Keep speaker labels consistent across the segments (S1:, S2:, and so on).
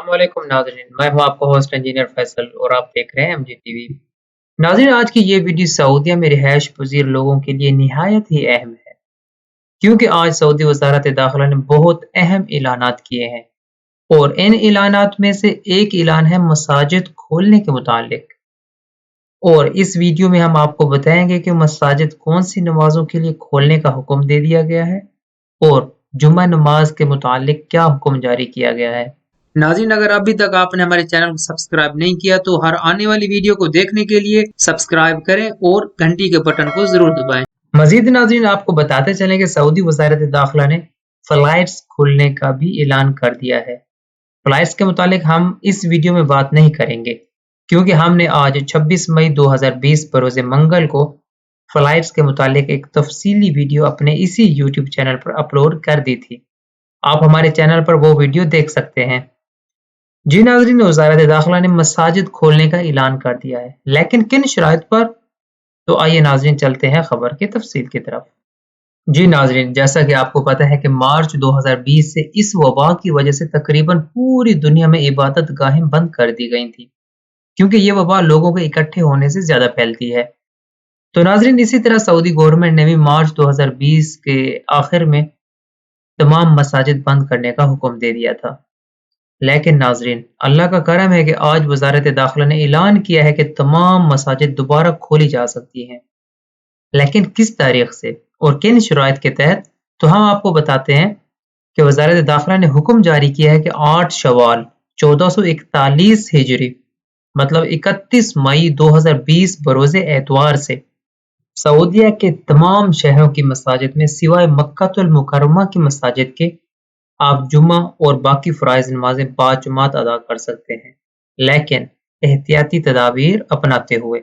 S1: अस्सलाम वालेकुम नाज़रीन, मैं हूं आपका होस्ट इंजीनियर फैसल और आप देख रहे हैं एमजी टीवी। नाज़रीन, आज की ये वीडियो सऊदीया में रिहाइश पजीर लोगों के लिए निहायत ही अहम है, क्योंकि आज सऊदी वजारत दाखिला ने बहुत अहम ऐलानात किए हैं और इन ऐलानात में से एक ऐलान है मसाजिद खोलने के मुतालिक। और इस वीडियो में हम आपको बताएंगे कि मसाजिद कौन सी नमाजों के लिए खोलने का हुक्म दे दिया गया है और जुम्मा नमाज के मुतालिक क्या हुक्म जारी किया गया है। नाज़रीन, अगर अभी तक आपने हमारे चैनल को सब्सक्राइब नहीं किया तो हर आने वाली वीडियो को देखने के लिए सब्सक्राइब करें और घंटी के बटन को जरूर दबाएं। मजीद नाज़रीन, आपको बताते चलें कि सऊदी वजारत दाखिला ने फ्लाइट्स खुलने का भी ऐलान कर दिया है। फ्लाइट्स के मुतालिक हम इस वीडियो में बात नहीं करेंगे, क्योंकि हमने आज 26 मई 2020 बरोज़ मंगल को फ्लाइट्स के मुतालिक एक तफसीली वीडियो अपने इसी यूट्यूब चैनल पर अपलोड कर दी थी। आप हमारे चैनल पर वो वीडियो देख सकते हैं। जी नाज़रीन, वज़ारत दाखिला ने मसाजिद खोलने का ऐलान कर दिया है, लेकिन किन शराइत पर? तो आइए नाज़रीन, चलते हैं खबर की तफसील की तरफ। जी नाज़रीन, जैसा कि आपको पता है कि मार्च 2020 से इस वबा की वजह से तकरीबन पूरी दुनिया में इबादत गाहें बंद कर दी गई थी, क्योंकि ये वबा लोगों के इकट्ठे होने से ज्यादा फैलती है। तो नाज़रीन, इसी तरह सऊदी गवर्नमेंट ने भी मार्च 2020 के आखिर में तमाम मसाजिद बंद करने का हुक्म दे दिया था। लेकिन नाज़रीन, अल्लाह का करम है कि आज वज़ारत दाखिला ने ऐलान किया है कि तमाम मसाजिद दोबारा खोली जा सकती हैं। लेकिन किस तारीख से और किन शराइत के तहत? तो हम आपको बताते हैं कि वज़ारत दाखिला ने हुक्म जारी किया है कि 8 शवाल 1441 हिजरी मतलब 31 मई 2020 बरोज़ एतवार से सऊदीया के तमाम शहरों की मसाजिद में सिवाय मक्कातुल मुकर्रमा की मसाजिद के आप जुम्मा और बाकी फ़राइज़ नमाज़ें बाजमात अदा कर सकते हैं, लेकिन एहतियाती तदाबीर अपनाते हुए।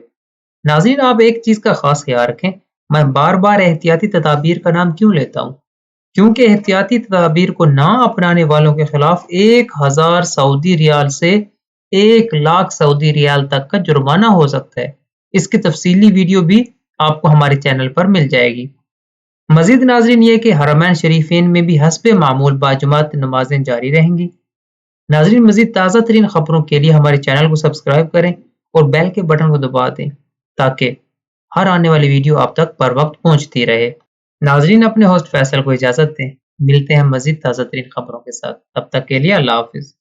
S1: नाज़रीन, आप एक चीज़ का ख़ास ख्याल रखें, मैं बार बार एहतियाती तदाबीर का नाम क्यों लेता हूँ? क्योंकि एहतियाती तदाबीर को ना अपनाने वालों के खिलाफ 1000 सऊदी रियाल से 1 लाख सऊदी रियाल तक का जुर्माना हो सकता है। इसकी तफसीली वीडियो भी आपको हमारे चैनल पर मिल जाएगी। मजीद नाज़रीन, ये कि हरमैन शरीफेन में भी हस्बे मामूल बाजमात नमाजें जारी रहेंगी। नाज़रीन, मजीद ताज़ा तरीन खबरों के लिए हमारे चैनल को सब्सक्राइब करें और बेल के बटन को दबा दें, ताकि हर आने वाली वीडियो आप तक बर वक्त पहुंचती रहे। नाज़रीन, अपने होस्ट फैसल को इजाज़त दें। मिलते हैं मजीद ताज़ा तरीन खबरों के साथ। तब तक के लिए अल्लाह हाफिज़।